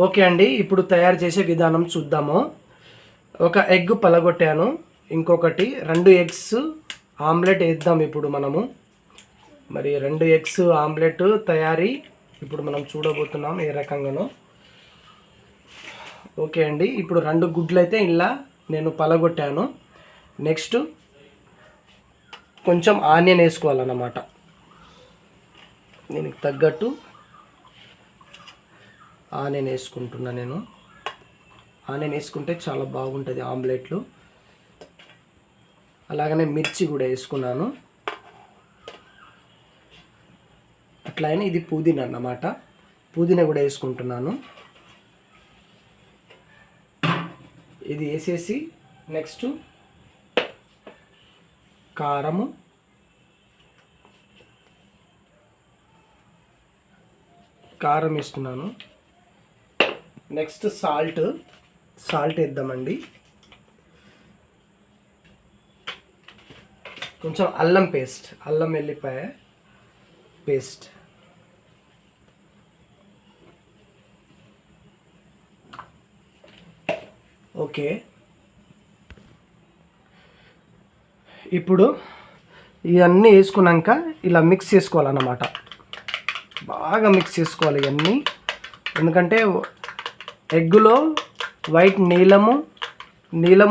Okay అండి, ఇప్పుడు తయారు చేసే విధానం చూద్దాము. ఒక ఎగ్ పలగొట్టాను, ఇంకొకటి 2 ఎగ్స్ ఆమ్లెట్ వేద్దాం ఇప్పుడు మనము. మరి 2 ఎగ్స్ ఆమ్లెట్ తయారీ ఇప్పుడు మనం చూడబోతున్నాం ఏ రకంగానో. ఓకే అండి, ఇప్పుడు 2 గుడ్లు అయితే ఇలా నేను పలగొట్టాను. నెక్స్ట్ కొంచెం ఆనియన్ వేసుకోవాలన్నమాట. దీనికి తగ్గట్టు ఆనియన్ వేసుకుంటున్నా నేను. ఆనియన్ వేసుకుంటే చాలా బాగుంటుంది ఆమ్లెట్లు. అలాగనే మిర్చి కూడా వేసుకున్నాను. అట్లానే ఇది పుదీనా అన్నమాట, పుదీనా కూడా వేసుకుంటున్నాను. ఇది వేసేసి నెక్స్ట్ కారం వేస్తున్నాను. నెక్స్ట్ సాల్ట్ వేద్దామండి. కొంచెం అల్లం వెల్లిపాయ పేస్ట్. ఓకే, ఇప్పుడు ఇవన్నీ వేసుకున్నాక ఇలా మిక్స్ చేసుకోవాలన్నమాట. బాగా మిక్స్ చేసుకోవాలి ఇవన్నీ, ఎందుకంటే ఎగ్గులో వైట్ నీలం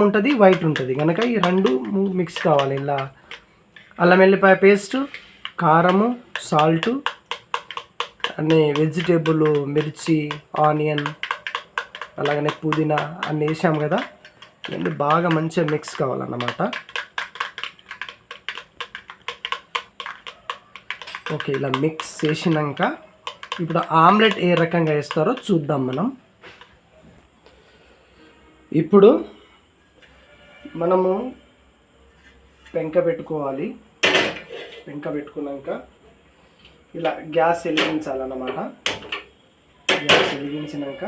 ఉంటుంది, వైట్ ఉంటుంది కనుక ఈ 2 మిక్స్ కావాలి. ఇలా అల్లం వెల్లిపాయ పేస్ట్, కారము, సాల్టు, అన్నీ వెజిటేబుల్, మిర్చి, ఆనియన్, అలాగనే పుదీనా అన్నీ వేసాము కదా, ఇవన్నీ బాగా మంచిగా మిక్స్ కావాలన్నమాట. ఓకే, ఇలా మిక్స్ చేసినాక ఇప్పుడు ఆమ్లెట్ ఏ రకంగా వేస్తారో చూద్దాం మనం. ఇప్పుడు మనము పెంక పెట్టుకోవాలి. పెంక పెట్టుకున్నాక ఇలా గ్యాస్ వెలిగించాలన్నమాట. గ్యాస్ వెలిగించినాక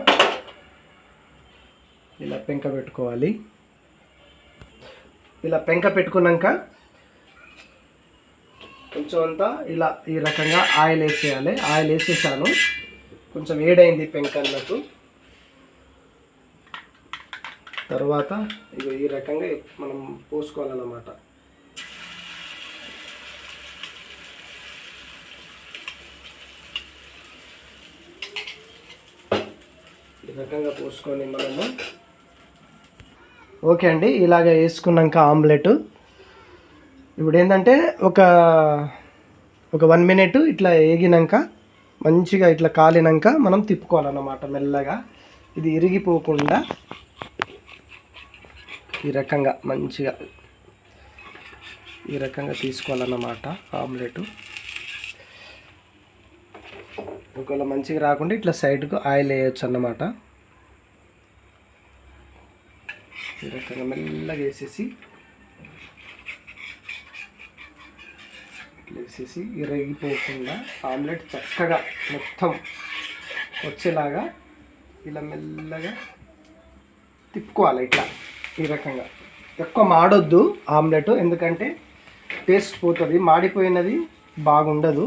ఇలా పెంక పెట్టుకోవాలి. ఇలా పెంక పెట్టుకున్నాక కొంచెం అంతా ఇలా ఈ రకంగా ఆయిల్ వేసేయాలి. ఆయిల్ వేసేసాను, కొంచెం వేడైంది పెంక అన్నట్టు. తర్వాత ఇక ఈ రకంగా మనం పోసుకోవాలన్నమాట. ఈ రకంగా పోసుకొని మనము ఓకే అండి, ఇలాగ వేసుకున్నాక ఆమ్లెట్ ఇప్పుడు ఏంటంటే ఒక 1 మినిట్ ఇట్లా వేగినాక మంచిగా ఇట్లా కాలినాక మనం తిప్పుకోవాలన్నమాట మెల్లగా. ఇది ఇరిగిపోకుండా ఈ రకంగా మంచిగా ఈ రకంగా తీసుకోవాలన్నమాట ఆమ్లెట్. ఒకవేళ మంచిగా రాకుండా ఇట్లా సైడ్కు ఆయిల్ వేయచ్చు అన్నమాట. ఈ రకంగా మెల్లగా వేసేసి ఇరిగిపోకుండా ఆమ్లెట్ చక్కగా మొత్తం వచ్చేలాగా ఇలా మెల్లగా తిప్పుకోవాలి. ఇట్లా ఈ రకంగా ఎక్కువ మాడొద్దు ఆమ్లెట్, ఎందుకంటే టేస్ట్ పోతుంది, మాడిపోయినది బాగుండదు.